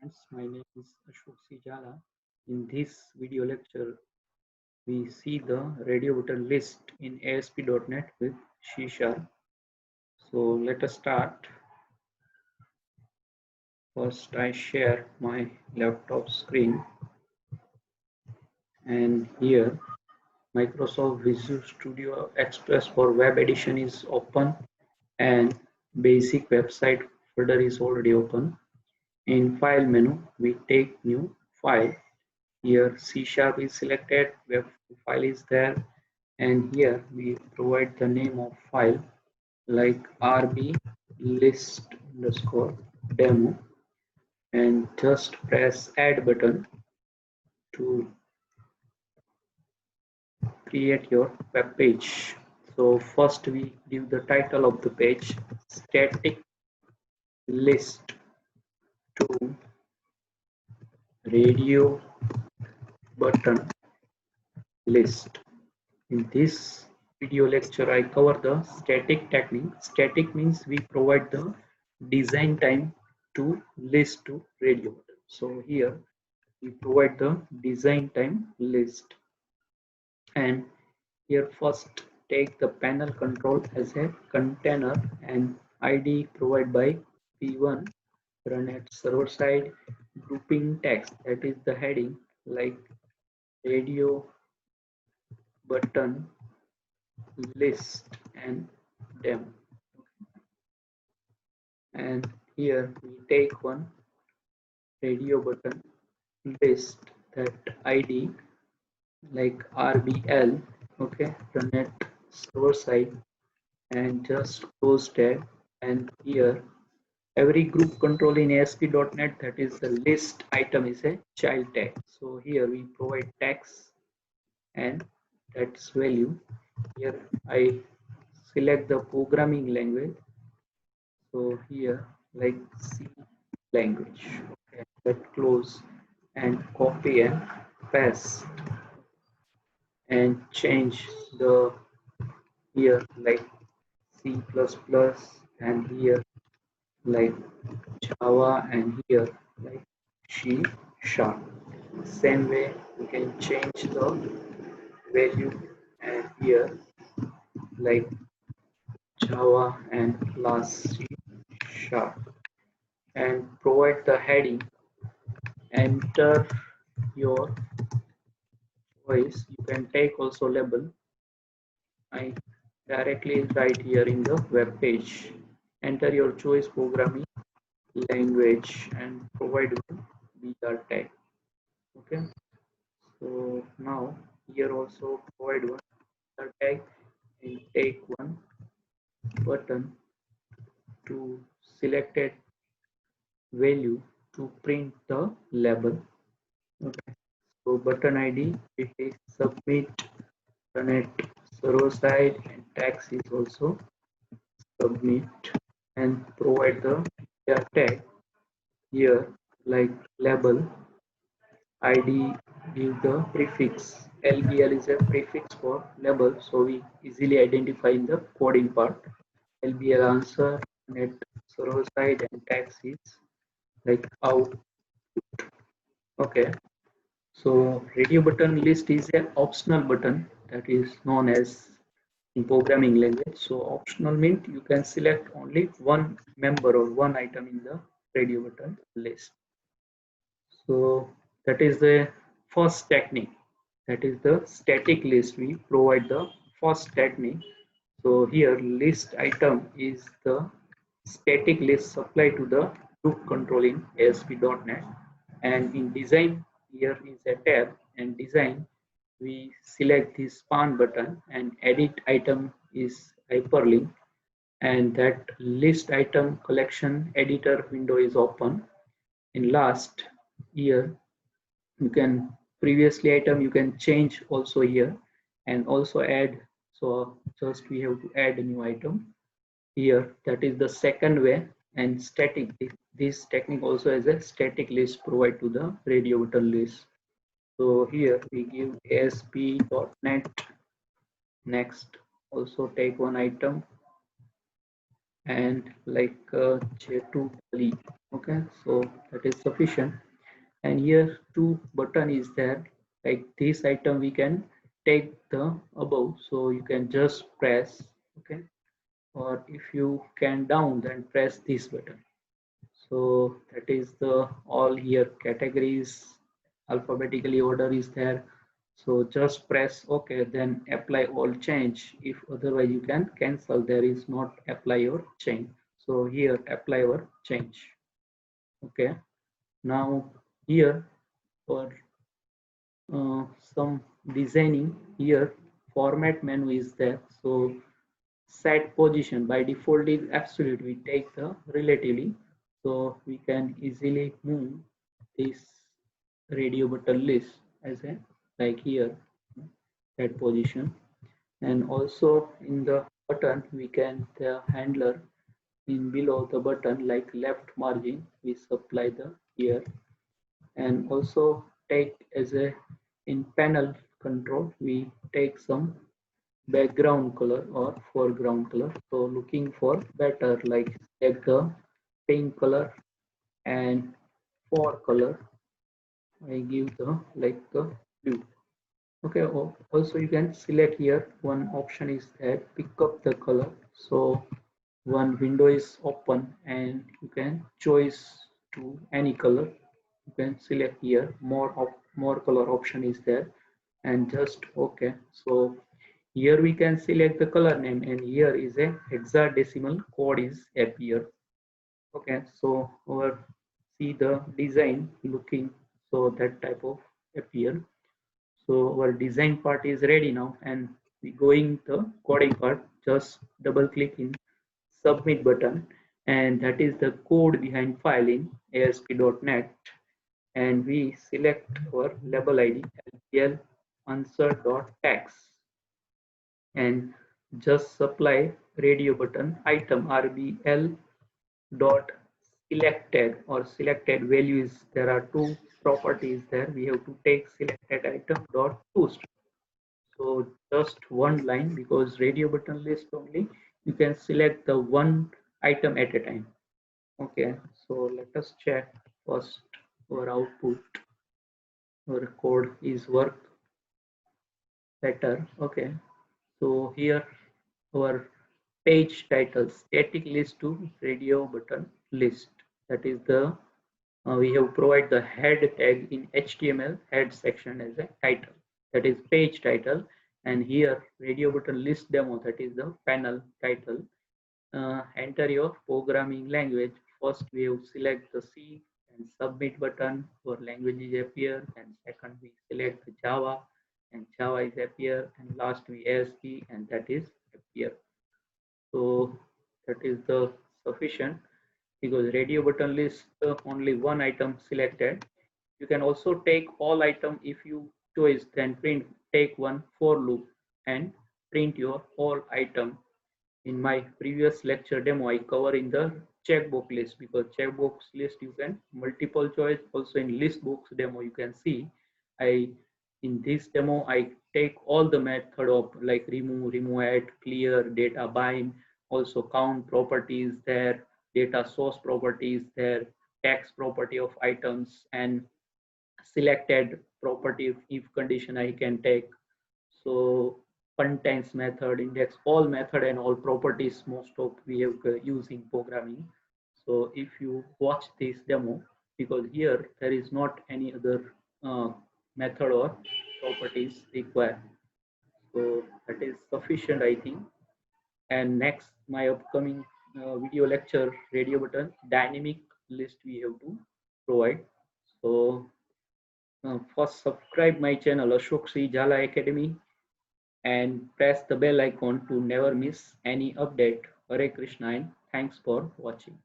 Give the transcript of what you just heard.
My name is Ashok Sijala. In this video lecture, we see the radio button list in ASP.NET with C#. So let us start. First, I share my laptop screen, and here Microsoft Visual Studio Express for Web Edition is open, and basic website folder is already open. In File menu, we take new file. Here C# is selected, web file is there, and here we provide the name of file like rb list underscore demo, and just press add button to create your web page. So first we give the title of the page, static list to radio button list. In this video lecture, I cover the static technique. Static means we provide the design time to list to radio button. So here we provide the design time list, and here first take the panel control as a container and ID provided by P1, run at server side, grouping text, that is the heading like radio button list and demo, and here we take one radio button list, that ID like RBL, okay, run at server side and just close tag. And here every group control in ASP.NET, that is the list item, is a child tag. So here we provide tags and that's value. Here I select the programming language, so here like C language, okay, that close and copy and paste and change the here like C++ and here like Java and here like C#. Same way we can change the value, and here like Java and class C#, and provide the heading, enter your choice. You can take also label. I directly write here in the web page, enter your choice programming language and provide one br tag. Okay, so now here also provide one br tag and take one button to selected value to print the label. Okay, so button ID, it is submit, run it server side, and tax is also submit, and provide the tag here like label ID, give the prefix. LBL is a prefix for label, so we easily identify in the coding part. LBL answer, net server side, and tax is like out. Okay, so radio button list is an optional button that is known as in programming language. So optional means you can select only one member or one item in the radio button list. So that is the first technique, that is the static list. We provide the first technique. So here list item is the static list supplied to the group control in ASP.NET, and in design here is a tab, and design we select the span button, and edit item is hyperlink, and that list item collection editor window is open. In last year you can previously item you can change also here, and also add. So just we have to add a new item here, that is the second way. And static, this technique also has a static list provide to the radio button list. So here we give ASP.NET next, also take one item and like J2 poly. Okay, so that is sufficient. And here two button is there, like this item we can take the above, so you can just press. Okay, or if you can down, then press this button. So that is the all here categories, alphabetically order is there. So just press OK, then apply all change. If otherwise you can cancel, there is not apply or change. So here apply or change. Okay, now here for some designing, here format menu is there. So set position by default is absolute, we take the relatively, so we can easily move this radio button list as a like here set position. And also in the button we can the handler in below the button like left margin we supply the here. And also take as a in panel control we take some background color or foreground color. So looking for better, like select the pink color, and for color I give the like the blue. Okay, also you can select here one option is that pick up the color. So one window is open and you can choose to any color. You can select here more color option is there, and just okay. So here we can select the color name, and here is a hexadecimal code is appear. Okay, so our see the design looking, so that type of appear. So our design part is ready now, and we going the coding part. Just double click in submit button, and that is the code behind file in ASP.NET. And we select our label ID LPL answer.tax, and just supply radio button item RBL dot selected, or selected values. There are two properties there. We have to take selected item dot post. So just one line, because radio button list only you can select the one item at a time. Okay, so let us check first our output. Our code is work better. Okay, so here our page title static list to radio button list. That is the we have provide the head tag in HTML head section as a title. That is page title, and here radio button list demo, that is the panel title. Enter your programming language. First we have select the C and submit button for languages appear, and second we select Java and Java is appear, and last we ASP and that is appear. So that is the sufficient, because radio button list only one item selected. You can also take all item if you choose, then print take one for loop and print your all item. In my previous lecture demo I cover in the checkbox list, because checkbox list you can multiple choice. Also in list box demo you can see I in this demo I take all the method of like remove, add, clear, data bind, also count properties there, data source properties there, text property of items, and selected property if condition I can take. So contains method, index, all method and all properties most of we have used in programming. So if you watch this demo, because here there is not any other method or properties required, so that is sufficient I think. And next my upcoming video lecture radio button dynamic list we have to provide. So first subscribe my channel Ashok Sri Jala Academy, and press the bell icon to never miss any update. Hare Krishna, and thanks for watching.